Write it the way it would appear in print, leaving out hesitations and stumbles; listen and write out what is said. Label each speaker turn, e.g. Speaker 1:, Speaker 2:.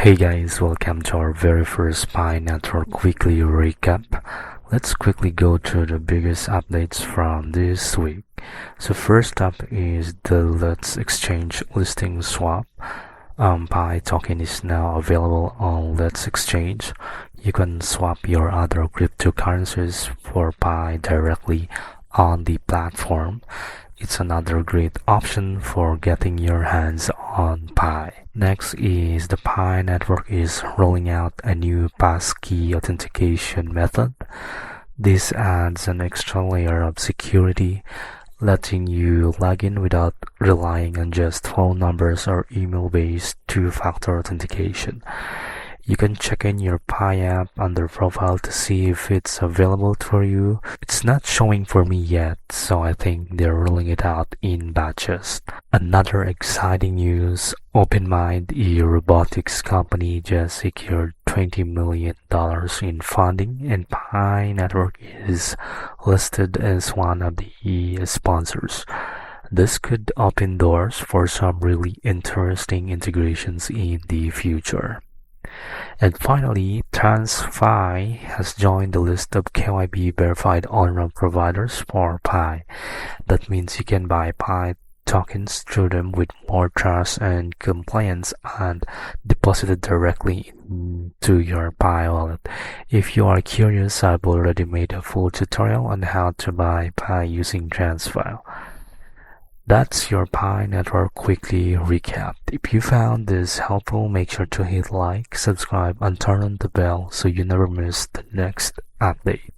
Speaker 1: Hey guys, welcome to our very first Pi Network weekly recap. Let's quickly go through the biggest updates from this week. So first up is the LetsExchange listing swap. Pi token is now available on LetsExchange. You can swap your other cryptocurrencies for Pi directly on the platform. It's another great option for getting your hands on Pi. Next is the Pi network is rolling out a new passkey authentication method. This adds an extra layer of security, letting you log in without relying on just phone numbers or email-based two-factor authentication. You can check in your Pi app under profile to see if it's available for you. It's not showing for me yet, so I think they're rolling it out in batches. Another exciting news, OpenMind, a robotics company, just secured $20 million in funding, and Pi Network is listed as one of the sponsors. This could open doors for some really interesting integrations in the future. And finally, TransFi has joined the list of KYB-verified on-ramp providers for Pi. That means you can buy Pi tokens through them with more trust and compliance and deposit it directly into your Pi wallet. If you are curious, I've already made a full tutorial on how to buy Pi using TransFi. That's your Pi Network quickly recap. If you found this helpful, make sure to hit like, subscribe, and turn on the bell so you never miss the next update.